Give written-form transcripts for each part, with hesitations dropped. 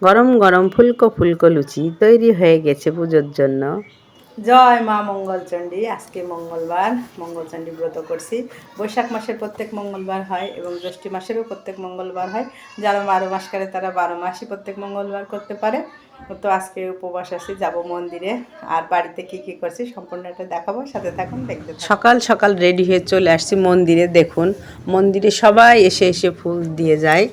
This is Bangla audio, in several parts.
গরম গরম ফুলকো ফুলকো লুচি তৈরি হয়ে গেছে পুজোর জন্য। জয় মা মঙ্গলচণ্ডী। আজকে মঙ্গলবার, মঙ্গলচণ্ডী ব্রত করছি। বৈশাখ মাসের প্রত্যেক মঙ্গলবার হয় এবং জ্যৈষ্ঠ মাসেরও প্রত্যেক মঙ্গলবার হয়। যারা 12 মাস করে তারা 12 মাসই প্রত্যেক মঙ্গলবার করতে পারে। তো আজকে উপবাস আছি, যাব মন্দিরে। আর বাড়িতে কি কি করছি সম্পূর্ণটা দেখাবো, সাথে থাকুন, দেখতে থাকুন। সকাল সকাল রেডি হয়ে চলে আসছি মন্দিরে। দেখুন মন্দিরে সবাই এসে এসে ফুল দিয়ে যায়,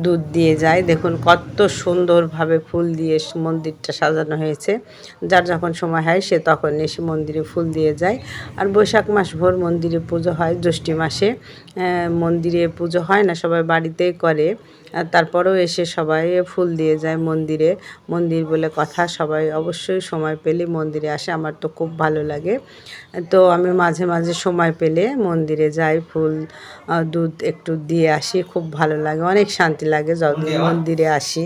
দুধ দিয়ে যায়। দেখুন কত সুন্দরভাবে ফুল দিয়ে মন্দিরটা সাজানো হয়েছে। যার যখন সময় হয় সে তখন এসে মন্দিরে ফুল দিয়ে যায়। আর বৈশাখ মাস ভোর মন্দিরে পুজো হয়। জ্যৈষ্ঠ মাসে মন্দিরে পুজো হয় না, সবাই বাড়িতেই করে। তারপরেও এসে সবাই ফুল দিয়ে যায় মন্দিরে। মন্দির বলে কথা, সবাই অবশ্যই সময় পেলে মন্দিরে আসে। আমার তো খুব ভালো লাগে। তো আমি মাঝে মাঝে সময় পেলে মন্দিরে যাই, ফুল দুধ একটু দিয়ে আসি। খুব ভালো লাগে, অনেক শান্তি লাগে যখন মন্দিরে আসি।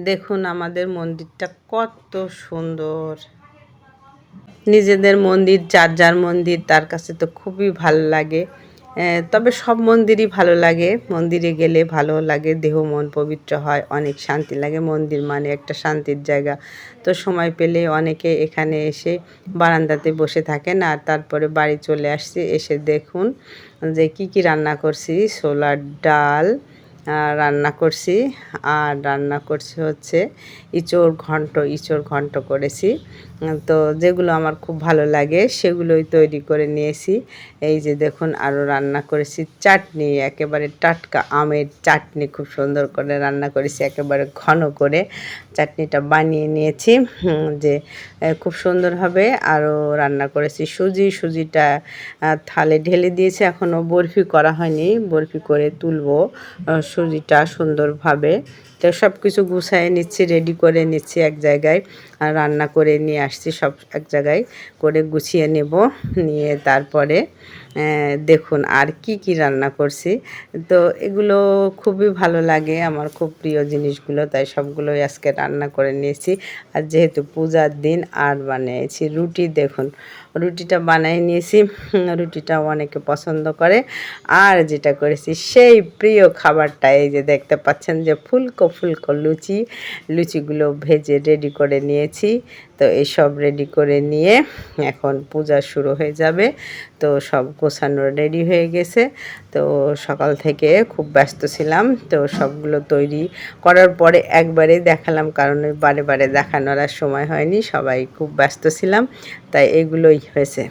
দেখুন আমাদের মন্দিরটা কত সুন্দর। নিজেদের মন্দির, যার যার মন্দির তার কাছে তো খুবই ভালো লাগে। তবে সব মন্দিরই ভালো লাগে। মন্দিরে গেলে ভালো লাগে, দেহ মন পবিত্র হয়, অনেক শান্তি লাগে। মন্দির মানে একটা শান্তির জায়গা। তো সময় পেলে অনেকে এখানে এসে বারান্দাতে বসে থাকেন। আর তারপরে বাড়ি চলে আসছি। এসে দেখুন যে কি কি রান্না করছি। ছোলার ডাল রান্না করছি, আর রান্না করছি হচ্ছে ইঁচড় ঘন্ট করেছি। তো যেগুলো আমার খুব ভালো লাগে সেগুলোই তৈরি করে নিয়েছি। এই যে দেখুন, আরও রান্না করেছি চাটনি, একেবারে টাটকা আমের চাটনি খুব সুন্দর করে রান্না করেছি, একেবারে ঘন করে চাটনিটা বানিয়ে নিয়েছি যে খুব সুন্দর হবে। আরও রান্না করেছি সুজিটা থালে ঢেলে দিয়েছি, এখনও বরফি করা হয়নি, বরফি করে তুলবো সুজিটা সুন্দরভাবে। তো সব কিছু গুছাই নিচ্ছি, রেডি করে নিচ্ছি এক জায়গায়। আর রান্না করে নিয়ে আসছি, সব এক জায়গায় করে গুছিয়ে নেব। নিয়ে তারপরে দেখুন আর কি কি রান্না করছি। তো এগুলো খুবই ভালো লাগে, আমার খুব প্রিয় জিনিসগুলো, তাই সবগুলোই আজকে রান্না করে নিয়েছি। আর যেহেতু পূজার দিন, আর বানিয়েছি রুটি। দেখুন রুটিটা বানিয়ে নিয়েছি, রুটিটাও অনেকে পছন্দ করে। আর যেটা করেছি সেই প্রিয় খাবারটা, এই যে দেখতে পাচ্ছেন যে ফুলকো ফুলকো লুচিগুলো ভেজে রেডি করে নিয়েছি। তো এইসব রেডি করে নিয়ে এখন পূজা শুরু হয়ে যাবে। তো সব গোছানো রেডি হয়ে গেছে। তো সকাল থেকে খুব ব্যস্ত ছিলাম, তো সবগুলো তৈরি করার পরে একবারেই দেখালাম, কারণ ওই বারে বারে দেখানোর আর সময় হয়নি, সবাই খুব ব্যস্ত ছিলাম, তাই এগুলোই হয়েছে।